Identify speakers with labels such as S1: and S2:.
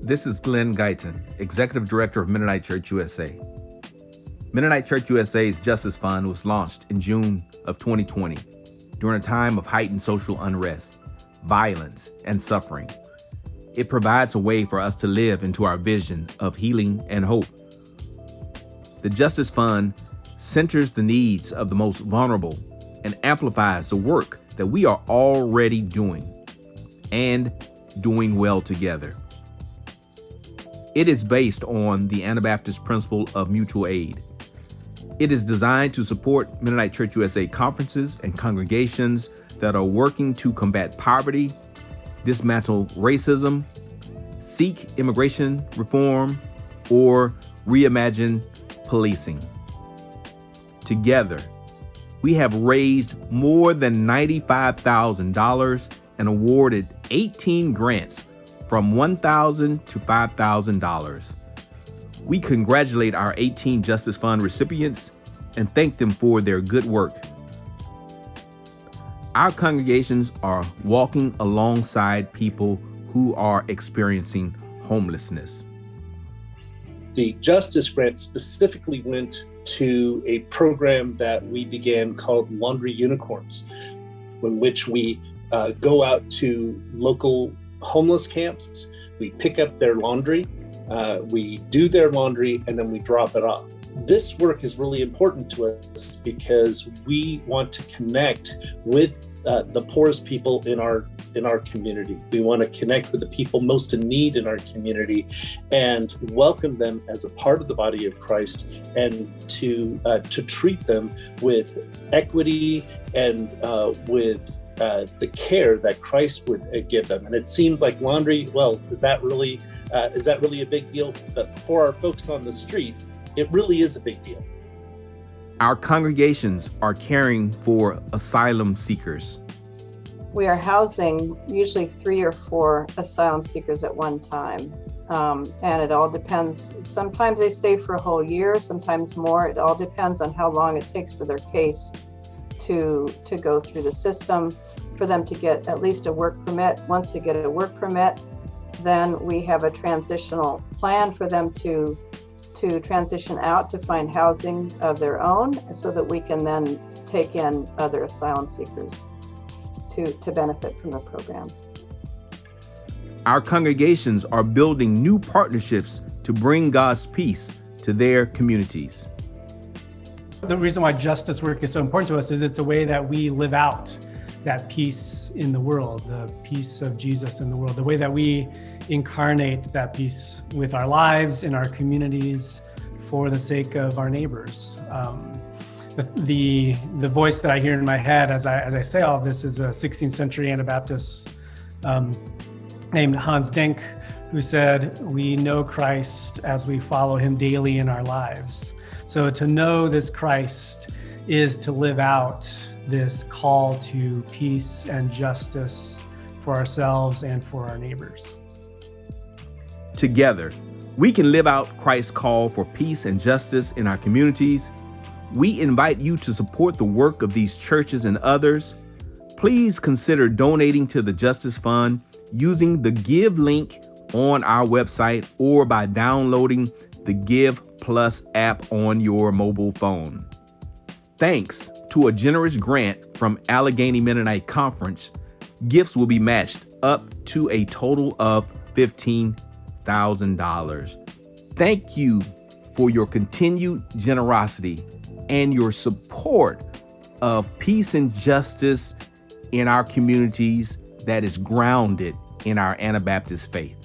S1: This is Glenn Guyton, Executive Director of Mennonite Church USA. Mennonite Church USA's Justice Fund was launched in June of 2020 during a time of heightened social unrest, violence, and suffering. It provides a way for us to live into our vision of healing and hope. The Justice Fund centers the needs of the most vulnerable and amplifies the work that we are already doing and doing well together. It is based on the Anabaptist principle of mutual aid. It is designed to support Mennonite Church USA conferences and congregations that are working to combat poverty, dismantle racism, seek immigration reform, or reimagine policing. Together, we have raised more than $95,000 and awarded 18 grants from $1,000 to $5,000. We congratulate our 18 Justice Fund recipients and thank them for their good work. Our congregations are walking alongside people who are experiencing homelessness.
S2: The Justice Grant specifically went to a program that we began called Laundry Unicorns, in which we go out to local homeless camps, we pick up their laundry, we do their laundry, and then we drop it off. This work is really important to us because we want to connect with the poorest people in our community. We want to connect with the people most in need in our community and welcome them as a part of the body of Christ, and to treat them with equity and with the care that Christ would give them. And it seems like laundry, well, is that really a big deal? But for our folks on the street, it really is a big deal.
S1: Our congregations are caring for asylum seekers.
S3: We are housing usually 3 or 4 asylum seekers at one time. And it all depends. Sometimes they stay for a whole year, sometimes more. It all depends on how long it takes for their case to go through the system, for them to get at least a work permit. Once they get a work permit, then we have a transitional plan for them to transition out to find housing of their own, so that we can then take in other asylum seekers to benefit from the program.
S1: Our congregations are building new partnerships to bring God's peace to their communities.
S4: The reason why justice work is so important to us is it's a way that we live out that peace in the world, the peace of Jesus in the world, the way that we incarnate that peace with our lives, in our communities, for the sake of our neighbors. The voice that I hear in my head as I say all of this is a 16th century Anabaptist named Hans Denk, who said, "We know Christ as we follow him daily in our lives." So to know this Christ is to live out this call to peace and justice for ourselves and for our neighbors.
S1: Together, we can live out Christ's call for peace and justice in our communities. We invite you to support the work of these churches and others. Please consider donating to the Justice Fund using the Give link on our website or by downloading the Give Plus app on your mobile phone. Thanks to a generous grant from Allegheny Mennonite Conference, gifts will be matched up to a total of $15,000. Thank you for your continued generosity and your support of peace and justice in our communities that is grounded in our Anabaptist faith.